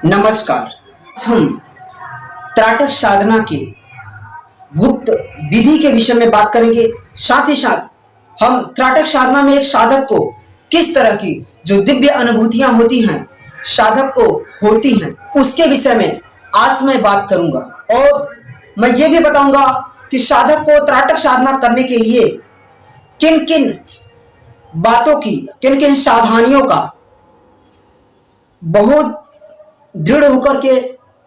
नमस्कार। हम त्राटक साधना के गुप्त विधि के विषय में बात करेंगे। साथ ही साथ हम त्राटक साधना में एक साधक को किस तरह की जो दिव्य अनुभूतियां होती हैं साधक को होती हैं उसके विषय में आज मैं बात करूंगा। और मैं ये भी बताऊंगा कि साधक को त्राटक साधना करने के लिए किन किन बातों की, किन किन सावधानियों का बहुत दृढ़ होकर के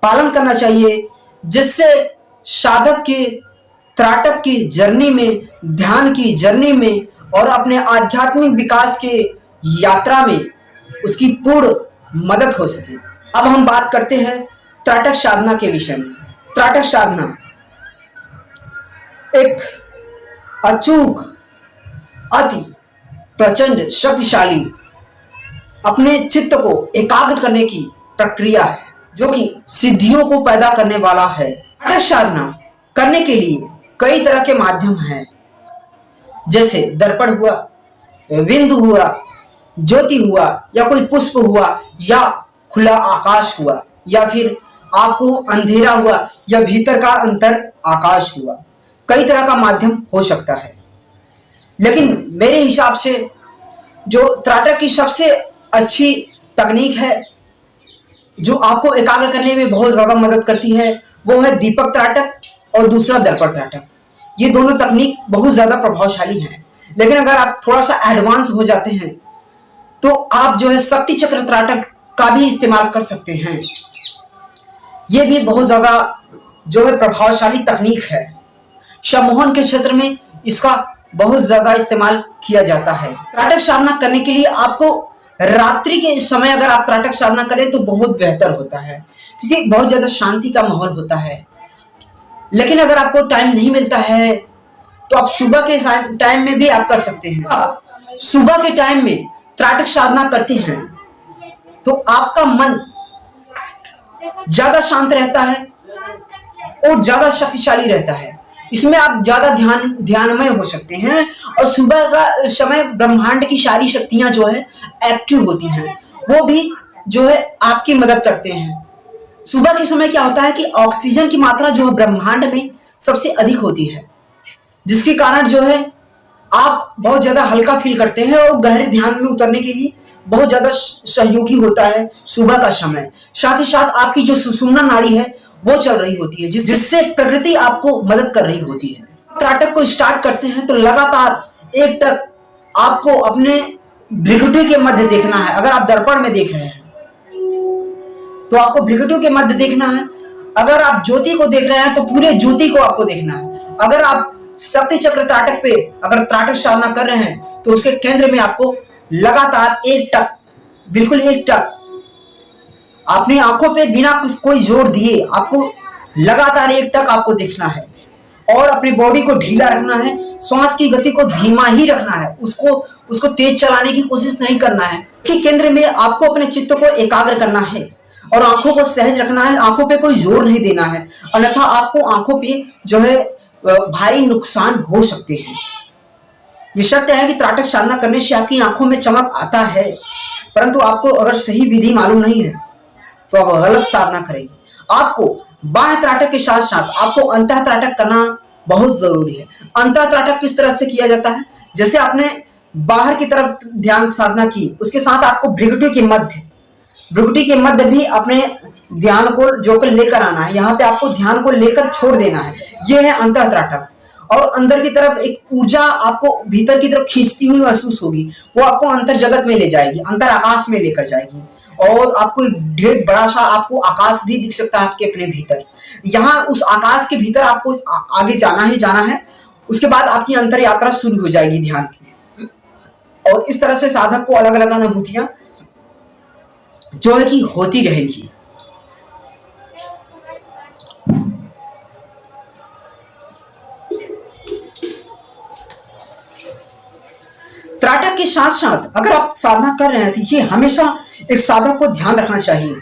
पालन करना चाहिए, जिससे साधक के त्राटक की जर्नी में, ध्यान की जर्नी में और अपने आध्यात्मिक विकास के यात्रा में उसकी पूर्ण मदद हो सके। अब हम बात करते हैं त्राटक साधना के विषय में। त्राटक साधना एक अचूक, अति प्रचंड, शक्तिशाली अपने चित्त को एकाग्र करने की प्रक्रिया है जो कि सिद्धियों को पैदा करने वाला है। त्राटक साधना करने के लिए कई तरह के माध्यम हैं, जैसे दर्पण हुआ, बिंदु हुआ, ज्योति हुआ, या कोई पुष्प हुआ, या खुला आकाश हुआ, या फिर आपको अंधेरा हुआ, या भीतर का अंतर आकाश हुआ। कई तरह का माध्यम हो सकता है, लेकिन मेरे हिसाब से जो त्राटक की सबसे अच्छी तकनीक है जो आपको एकाग्र करने में बहुत ज्यादा मदद करती है वो है दीपक त्राटक और दूसरा दर्पण त्राटक। ये दोनों तकनीक बहुत ज्यादा प्रभावशाली हैं, लेकिन अगर आप थोड़ा सा एडवांस हो जाते हैं तो आप जो है शक्ति चक्र त्राटक का भी इस्तेमाल कर सकते हैं। ये भी बहुत ज्यादा जो है प्रभावशाली तकनीक है। सम्मोहन के क्षेत्र में इसका बहुत ज्यादा इस्तेमाल किया जाता है। त्राटक साधना करने के लिए आपको रात्रि के समय अगर आप त्राटक साधना करें तो बहुत बेहतर होता है, क्योंकि बहुत ज्यादा शांति का माहौल होता है। लेकिन अगर आपको टाइम नहीं मिलता है तो आप सुबह के टाइम में भी आप कर सकते हैं। आप सुबह के टाइम में त्राटक साधना करते हैं तो आपका मन ज्यादा शांत रहता है और ज्यादा शक्तिशाली रहता है। इसमें आप ज्यादा ध्यानमय हो सकते हैं और सुबह का समय ब्रह्मांड की सारी शक्तियां जो है एक्टिव होती हैं, वो भी जो है आपकी मदद करते हैं। सुबह के समय क्या होता है कि ऑक्सीजन की मात्रा जो है ब्रह्मांड में सबसे अधिक होती है, जिसके कारण जो है आप बहुत ज्यादा हल्का फील करते हैं और गहरे ध्यान में उतरने के लिए बहुत ज्यादा सहयोगी होता है सुबह का समय। साथ ही साथ आपकी जो सुषुम्ना नाड़ी है वो चल रही होती है, जिससे प्रकृति आपको मदद कर रही होती है। त्राटक को स्टार्ट करते हैं तो लगातार एक टक आपको अपने भृकुटी के मध्य देखना है। अगर आप दर्पण में देख रहे हैं तो आपको भृकुटी के मध्य देखना है। अगर आप ज्योति को देख रहे हैं तो पूरे ज्योति को आपको देखना है। अगर आप शक्ति चक्र त्राटक पे अगर त्राटक साधना कर रहे हैं तो उसके केंद्र में आपको लगातार एक टक, बिल्कुल एक टक अपनी आंखों पे बिना कोई जोर दिए आपको लगातार एक टक आपको देखना है और अपनी बॉडी को ढीला रखना है। श्वास की गति को धीमा ही रखना है, उसको तेज चलाने की कोशिश नहीं करना है। कि केंद्र में आपको अपने चित्त को एकाग्र करना है और आंखों को सहज रखना है। आंखों पे कोई जोर नहीं देना है, अन्यथा आपको आंखों पे जो है भारी नुकसान हो सकते हैं। ये सत्य है कि त्राटक साधना करने से आपकी आंखों में चमक आता है, परंतु आपको अगर सही विधि मालूम नहीं है तो आप गलत साधना करेंगे। आपको बाह्य त्राटक के साथ साथ आपको अंतः त्राटक करना बहुत जरूरी है। अंतः त्राटक किस तरह से किया जाता है? जैसे आपने बाहर की तरफ ध्यान साधना की, उसके साथ आपको भृकुटी के मध्य भी अपने ध्यान को जो कर लेकर आना है। यहाँ पे आपको ध्यान को लेकर छोड़ देना है। यह है अंतः त्राटक। और अंदर की तरफ एक ऊर्जा आपको भीतर की तरफ खींचती हुई महसूस होगी, वो आपको अंतर जगत में ले जाएगी, अंतर आकाश में लेकर जाएगी और आपको एक ढेर बड़ा सा आपको आकाश भी दिख सकता है आपके अपने भीतर। यहाँ उस आकाश के भीतर आपको आगे जाना है। उसके बाद आपकी अंतर यात्रा शुरू हो जाएगी ध्यान की। और इस तरह से साधक को अलग अलग अनुभूतियां जो है कि होती रहेंगी। त्राटक के साथ साथ अगर आप साधना कर रहे हैं तो ये हमेशा एक साधक को ध्यान रखना चाहिए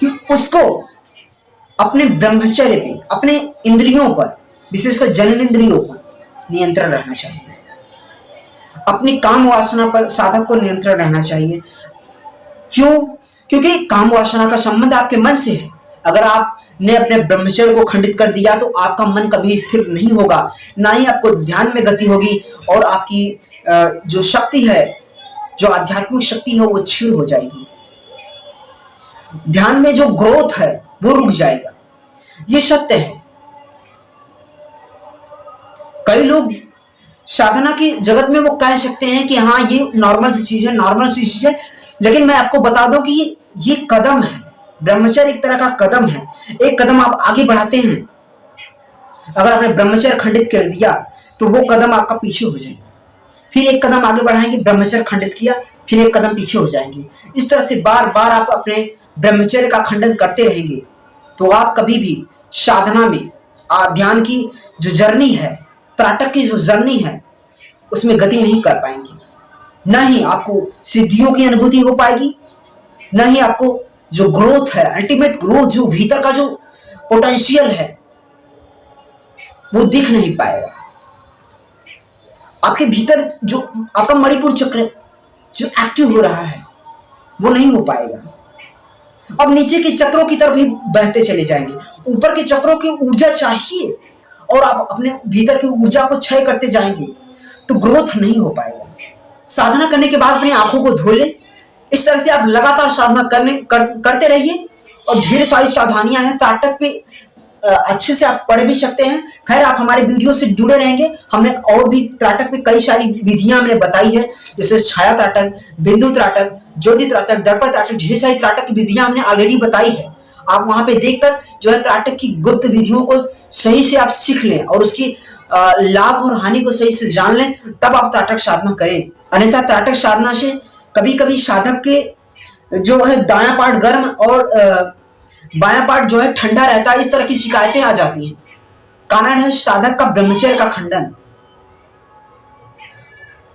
कि उसको अपने ब्रह्मचर्य पे, अपने इंद्रियों पर, विशेषकर जननेंद्रियों पर नियंत्रण रखना चाहिए। अपनी काम वासना पर साधक को नियंत्रण रहना चाहिए। क्यों? क्योंकि काम वासना का संबंध आपके मन से है। अगर आपने अपने ब्रह्मचर्य को खंडित कर दिया तो आपका मन कभी स्थिर नहीं होगा, ना ही आपको ध्यान में गति होगी, और आपकी जो शक्ति है, जो आध्यात्मिक शक्ति है, वो क्षीण हो जाएगी। ध्यान में जो ग्रोथ है वो रुक जाएगा। ये सत्य है। कई लोग साधना की जगत में वो कह सकते हैं कि हाँ ये नॉर्मल सी चीज है, नॉर्मल सी चीज है, लेकिन मैं आपको बता दूं कि ये कदम है। ब्रह्मचर्य एक तरह का कदम है। एक कदम आप आगे बढ़ाते हैं, अगर आपने ब्रह्मचर्य खंडित कर दिया तो वो कदम आपका पीछे हो जाएगा। फिर एक कदम आगे बढ़ाएंगे, ब्रह्मचर्य खंडित किया, फिर एक कदम पीछे हो जाएंगे। इस तरह से बार बार आप अपने ब्रह्मचर्य का खंडन करते रहेंगे तो आप कभी भी साधना में, ध्यान की जो जर्नी है, त्राटक की जो जर्नी है, उसमें गति नहीं कर पाएंगे। न ही आपको सिद्धियों की अनुभूति हो पाएगी, न ही आपको जो ग्रोथ है, अल्टीमेट ग्रोथ, जो भीतर का जो पोटेंशियल है, वो दिख नहीं पाएगा। आपके भीतर जो आपका मणिपुर चक्र जो एक्टिव हो रहा है वो नहीं हो पाएगा। अब नीचे के चक्रों की तरफ ही बहते चले जाएंगे। ऊपर के चक्रों की ऊर्जा चाहिए और आप अपने भीतर की ऊर्जा को क्षय करते जाएंगे तो ग्रोथ नहीं हो पाएगा। साधना करने के बाद अपनी आंखों को धो लें। इस तरह से आप लगातार साधना करते रहिए, और ढेर सारी सावधानियां हैं। त्राटक पे अच्छे से आप पढ़ भी सकते हैं। खैर, आप हमारे वीडियो से जुड़े रहेंगे। हमने और भी त्राटक पे कई सारी विधियां हमने बताई है, जैसे छाया त्राटक, बिंदु त्राटक, ज्योति त्राटक, दर्पण त्राटक, ढेर सारी त्राटक की विधियां हमने ऑलरेडी बताई है। आप वहां पे देखकर जो है त्राटक की गुप्त विधियों को सही से आप सीख लें और उसकी लाभ और हानि को सही से जान लें, तब आप त्राटक साधना करें। अन्यथा त्राटक साधना से कभी कभी साधक के जो है दायां पार्ट गर्म और बायां पार्ट जो है ठंडा रहता है, इस तरह की शिकायतें आ जाती हैं। कारण है साधक का ब्रह्मचर्य का खंडन।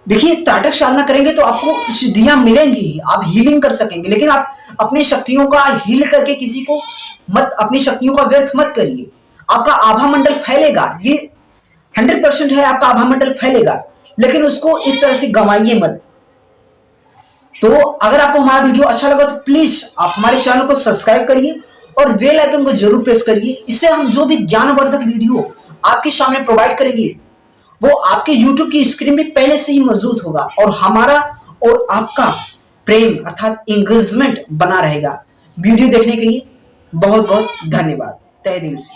देखिए, त्राटक साधना करेंगे तो आपको सिद्धियां मिलेंगी, आप हीलिंग कर सकेंगे, लेकिन आप अपनी शक्तियों का हील करके किसी को मत, अपनी शक्तियों का व्यर्थ मत करिए। आपका आभा मंडल फैलेगा, ये 100% है, आपका आभा मंडल फैलेगा, लेकिन उसको इस तरह से गंवाइए मत। तो अगर आपको हमारा वीडियो अच्छा लगा तो प्लीज आप हमारे चैनल को सब्सक्राइब करिए और बेल आइकन को जरूर प्रेस करिए। इससे हम जो भी ज्ञानवर्धक वीडियो आपके सामने प्रोवाइड करेंगे वो आपके YouTube की स्क्रीन में पहले से ही मौजूद होगा, और हमारा और आपका प्रेम अर्थात एंगेजमेंट बना रहेगा। वीडियो देखने के लिए बहुत बहुत धन्यवाद, तहे दिल से।